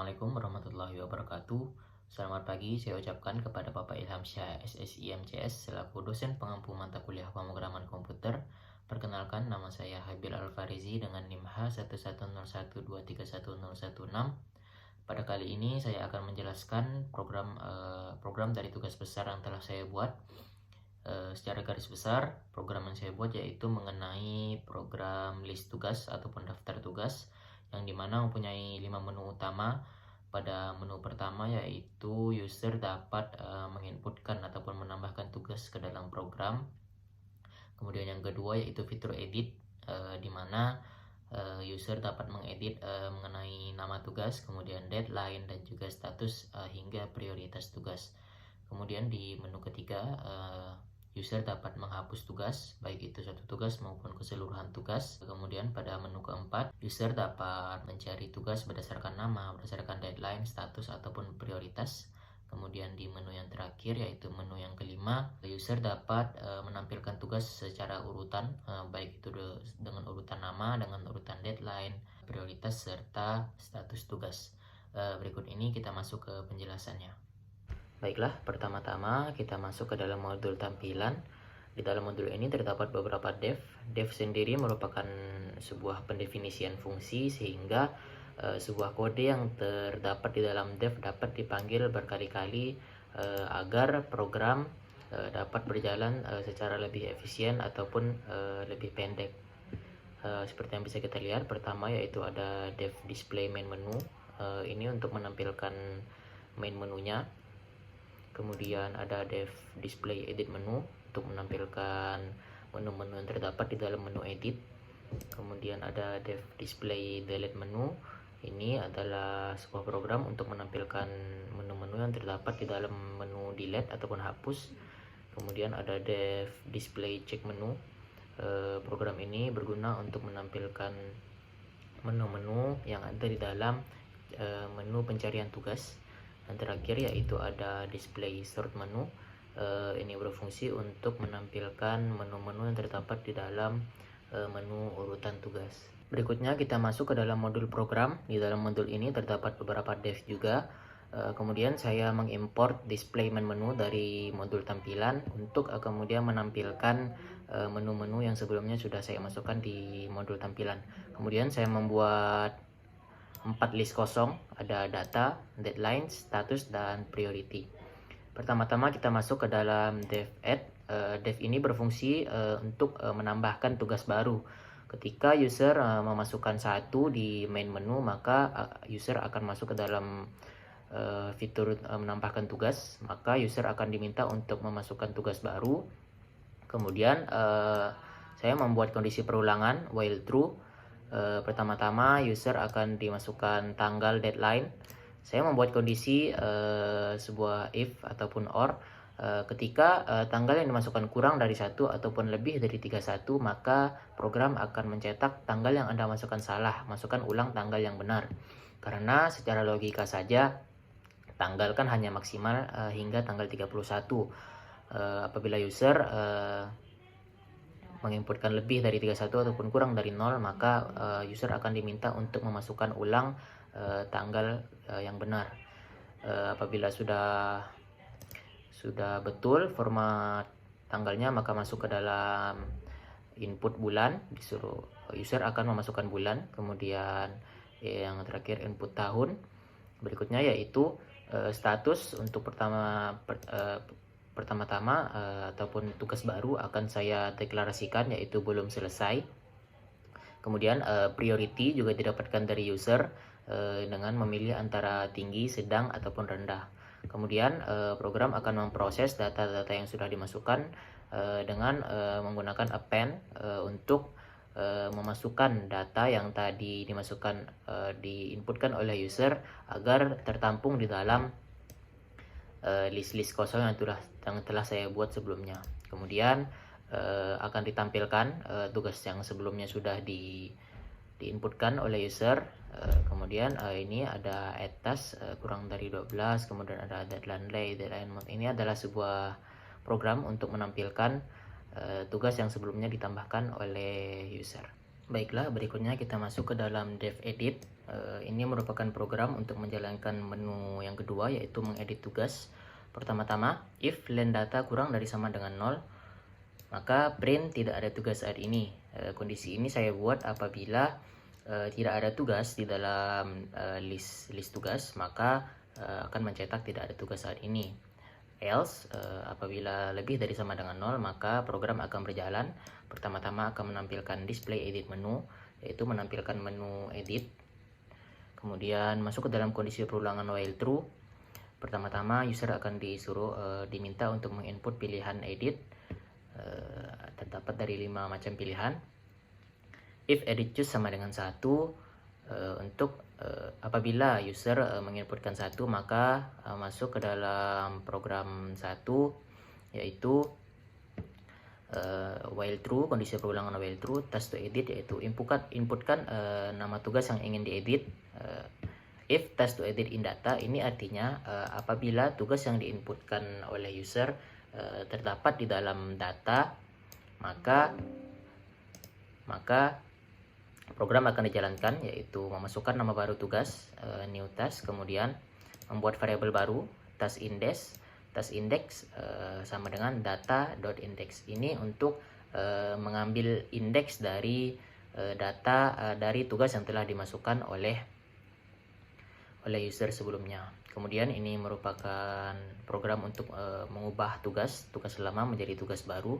Assalamualaikum warahmatullahi wabarakatuh. Selamat pagi saya ucapkan kepada Bapak Ilham Syah SSI MCS selaku dosen pengampu mata kuliah pemrograman komputer. Perkenalkan, nama saya Habil Alfarizi dengan NIM H11012311016. Pada kali ini saya akan menjelaskan program dari tugas besar yang telah saya buat. Secara garis besar, program yang saya buat yaitu mengenai program list tugas ataupun daftar tugas, yang dimana mempunyai 5 menu utama. Pada menu pertama yaitu user dapat menginputkan ataupun menambahkan tugas ke dalam program. Kemudian yang kedua yaitu fitur edit, di mana user dapat mengedit mengenai nama tugas, kemudian deadline dan juga status hingga prioritas tugas. Kemudian di menu ketiga, user dapat menghapus tugas, baik itu satu tugas maupun keseluruhan tugas. Kemudian pada menu keempat, user dapat mencari tugas berdasarkan nama, berdasarkan deadline, status, ataupun prioritas. Kemudian di menu yang terakhir yaitu menu yang kelima, user dapat menampilkan tugas secara urutan, baik itu dengan urutan nama, dengan urutan deadline, prioritas, serta status tugas. Berikut ini kita masuk ke penjelasannya. Baiklah, pertama-tama kita masuk ke dalam modul tampilan. Di dalam modul ini terdapat beberapa dev. Dev sendiri merupakan sebuah pendefinisian fungsi, sehingga sebuah kode yang terdapat di dalam dev dapat dipanggil berkali-kali agar program dapat berjalan secara lebih efisien ataupun lebih pendek. Seperti yang bisa kita lihat, pertama yaitu ada dev display main menu. Ini untuk menampilkan main menunya. Kemudian ada dev display edit menu untuk menampilkan menu-menu yang terdapat di dalam menu edit. Kemudian ada dev display delete menu. Ini adalah sebuah program untuk menampilkan menu-menu yang terdapat di dalam menu delete ataupun hapus. Kemudian ada dev display check menu. Program ini berguna untuk menampilkan menu-menu yang ada di dalam menu pencarian tugas. Dan terakhir yaitu ada display sort menu. Ini berfungsi untuk menampilkan menu-menu yang terdapat di dalam menu urutan tugas. Berikutnya kita masuk ke dalam modul program. Di dalam modul ini terdapat beberapa dev juga. Kemudian saya mengimport display main menu dari modul tampilan untuk kemudian menampilkan menu-menu yang sebelumnya sudah saya masukkan di modul tampilan. Kemudian saya membuat 4 list kosong, ada data, deadline, status, dan priority. Pertama-tama kita masuk ke dalam dev add. Dev ini berfungsi untuk menambahkan tugas baru. Ketika user memasukkan satu di main menu, maka user akan masuk ke dalam fitur menambahkan tugas. Maka user akan diminta untuk memasukkan tugas baru. Kemudian saya membuat kondisi perulangan while true. Pertama-tama user akan dimasukkan tanggal deadline. Saya membuat kondisi sebuah if ataupun or. Ketika tanggal yang dimasukkan kurang dari 1 ataupun lebih dari 31, maka program akan mencetak tanggal yang Anda masukkan salah, masukkan ulang tanggal yang benar. Karena secara logika saja tanggal kan hanya maksimal hingga tanggal 31. Apabila user menginputkan lebih dari 31 ataupun kurang dari 0, maka user akan diminta untuk memasukkan ulang tanggal yang benar. Apabila sudah betul format tanggalnya, maka masuk ke dalam input bulan, disuruh user akan memasukkan bulan. Kemudian yang terakhir input tahun. Berikutnya yaitu status. Untuk pertama-tama ataupun tugas baru akan saya deklarasikan yaitu belum selesai. Kemudian priority juga didapatkan dari user dengan memilih antara tinggi, sedang, ataupun rendah. Kemudian program akan memproses data-data yang sudah dimasukkan dengan menggunakan append untuk memasukkan data yang tadi diinputkan oleh user agar tertampung di dalam list-list kosong yang telah saya buat sebelumnya. Kemudian akan ditampilkan tugas yang sebelumnya sudah diinputkan oleh user. Kemudian ini ada add task kurang dari 12, kemudian ada deadline lay, deadline mode. Ini adalah sebuah program untuk menampilkan tugas yang sebelumnya ditambahkan oleh user. Baiklah, berikutnya kita masuk ke dalam dev edit. Ini merupakan program untuk menjalankan menu yang kedua, yaitu mengedit tugas. Pertama-tama, if len data kurang dari sama dengan 0, maka print tidak ada tugas saat ini. Kondisi ini saya buat apabila tidak ada tugas di dalam list tugas, maka akan mencetak tidak ada tugas saat ini. Else, apabila lebih dari sama dengan 0, maka program akan berjalan. Pertama-tama akan menampilkan display edit menu, yaitu menampilkan menu edit. Kemudian masuk ke dalam kondisi perulangan while true. Pertama-tama user akan diminta untuk menginput pilihan edit. Terdapat dari 5 macam pilihan. If edit choose sama dengan 1, untuk apabila user menginputkan 1, maka masuk ke dalam program 1, yaitu while true, kondisi perulangan while true, task to edit, yaitu inputkan nama tugas yang ingin diedit. If task to edit in data, ini artinya apabila tugas yang diinputkan oleh user terdapat di dalam data, maka program akan dijalankan, yaitu memasukkan nama baru tugas, new task, kemudian membuat variabel baru, task index sama dengan data.index. Ini untuk mengambil indeks dari data dari tugas yang telah dimasukkan oleh user sebelumnya. Kemudian ini merupakan program untuk mengubah tugas lama menjadi tugas baru.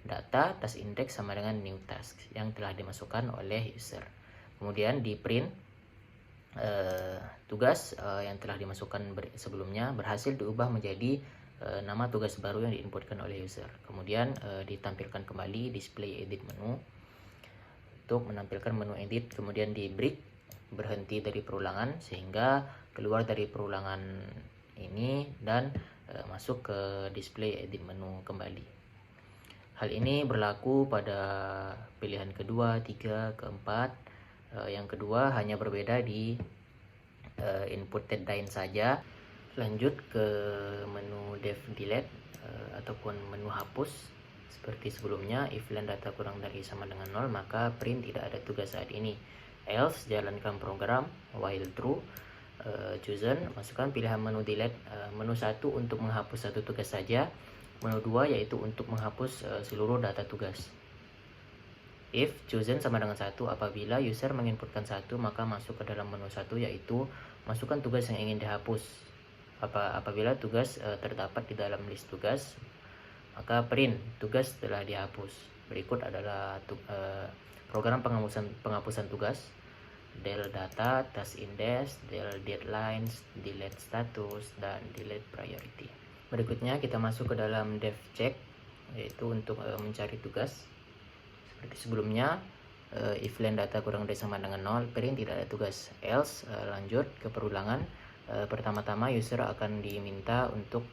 Data task index sama dengan new task yang telah dimasukkan oleh user. Kemudian di print tugas yang telah dimasukkan sebelumnya berhasil diubah menjadi nama tugas baru yang diinputkan oleh user. Kemudian ditampilkan kembali display edit menu untuk menampilkan menu edit. Kemudian di break, berhenti dari perulangan sehingga keluar dari perulangan ini dan masuk ke display edit menu kembali. Hal ini berlaku pada pilihan kedua, 3, keempat. Yang kedua hanya berbeda di input deadline saja. Lanjut ke menu dev delete ataupun menu hapus. Seperti sebelumnya, if len data kurang dari sama dengan 0, maka print tidak ada tugas saat ini. Else, jalankan program. While true, chosen, masukkan pilihan menu delete. Menu 1 untuk menghapus satu tugas saja. Menu 2 yaitu untuk menghapus seluruh data tugas. If chosen sama dengan 1, apabila user menginputkan 1, maka masuk ke dalam menu 1, yaitu masukkan tugas yang ingin dihapus. Apabila tugas terdapat di dalam list tugas, maka print tugas telah dihapus. Berikut adalah program penghapusan tugas: del data, task index, del deadlines, delete status, dan delete priority. Berikutnya kita masuk ke dalam dev check, yaitu untuk mencari tugas. Seperti sebelumnya, if len data kurang dari sama dengan 0, print tidak ada tugas. Else, lanjut ke perulangan. Pertama-tama user akan diminta untuk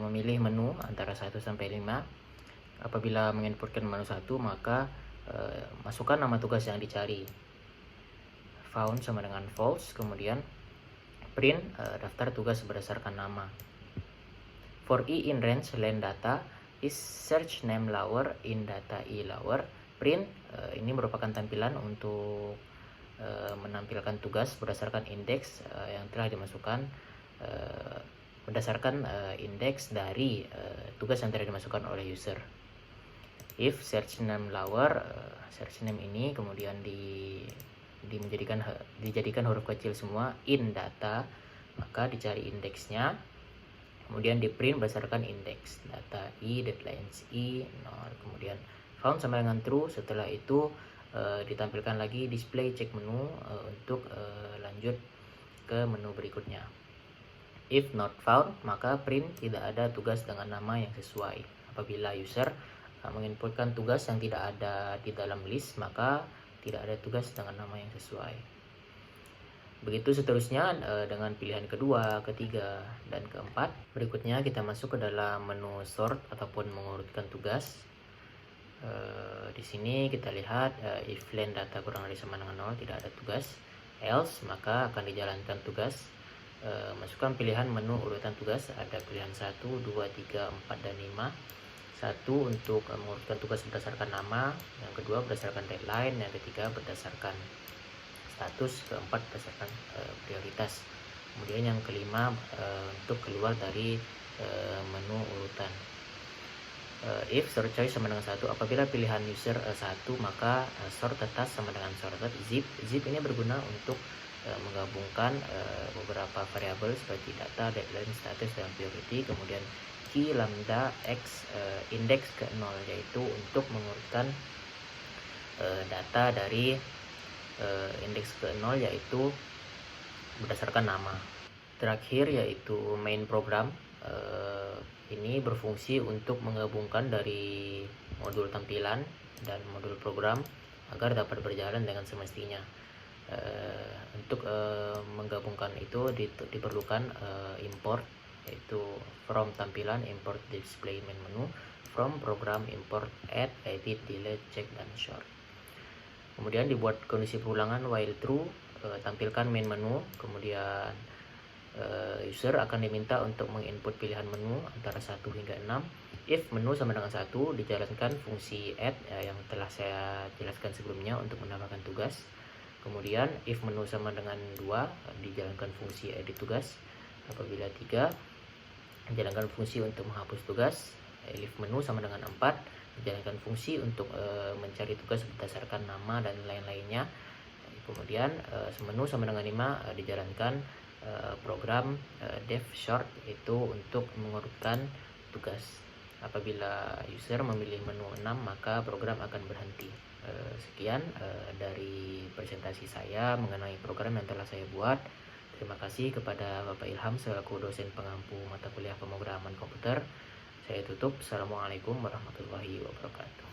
memilih menu antara 1 sampai 5. Apabila menginputkan menu 1, maka masukkan nama tugas yang dicari. Found sama dengan false, kemudian print daftar tugas berdasarkan nama. For i in range len data is search name lower in data i lower. Print ini merupakan tampilan untuk menampilkan tugas berdasarkan indeks yang telah dimasukkan berdasarkan indeks dari tugas yang telah dimasukkan oleh user. If search name lower, search name ini kemudian dijadikan huruf kecil semua in data, maka dicari indeksnya. Kemudian di print berdasarkan indeks data i, deadlines i, 0. Kemudian found sama dengan true. Setelah itu ditampilkan lagi display check menu untuk lanjut ke menu berikutnya. If not found, maka print tidak ada tugas dengan nama yang sesuai. Apabila user menginputkan tugas yang tidak ada di dalam list, maka tidak ada tugas dengan nama yang sesuai. Begitu seterusnya dengan pilihan kedua, ketiga, dan keempat. Berikutnya kita masuk ke dalam menu sort ataupun mengurutkan tugas. Di sini kita lihat if len data kurang dari sama dengan 0, tidak ada tugas. Else, maka akan dijalankan tugas. Masukkan pilihan menu urutan tugas. Ada pilihan 1, 2, 3, 4, dan 5. 1 untuk mengurutkan tugas berdasarkan nama, yang kedua berdasarkan deadline, yang ketiga berdasarkan status, keempat berdasarkan prioritas. Kemudian yang kelima untuk keluar dari menu urutan. If sort choice sama dengan 1, apabila pilihan user 1, maka sort atas sama dengan sorted zip. Zip ini berguna untuk menggabungkan beberapa variabel seperti data, deadline, status, dan priority. Kemudian key lambda x index ke 0, yaitu untuk mengurutkan data dari indeks ke 0 yaitu berdasarkan nama. Terakhir yaitu main program. Ini berfungsi untuk menggabungkan dari modul tampilan dan modul program agar dapat berjalan dengan semestinya. Untuk menggabungkan itu diperlukan import, yaitu from tampilan import display main menu, from program import add, edit, delete, check, dan short. Kemudian dibuat kondisi perulangan while true, tampilkan main menu. Kemudian user akan diminta untuk menginput pilihan menu antara 1 hingga 6. If menu sama dengan 1, dijalankan fungsi add yang telah saya jelaskan sebelumnya untuk menambahkan tugas. Kemudian if menu sama dengan 2, dijalankan fungsi edit tugas. Apabila 3, dijalankan fungsi untuk menghapus tugas. If menu sama dengan 4, dijalankan fungsi untuk mencari tugas berdasarkan nama dan lain-lainnya. Kemudian menu sama dengan 5, dijalankan program dev short, itu untuk mengurutkan tugas. Apabila user memilih menu 6, maka program akan berhenti. Sekian dari presentasi saya mengenai program yang telah saya buat. Terima kasih kepada Bapak Ilham selaku dosen pengampu mata kuliah pemrograman komputer. Saya tutup. Assalamualaikum warahmatullahi wabarakatuh.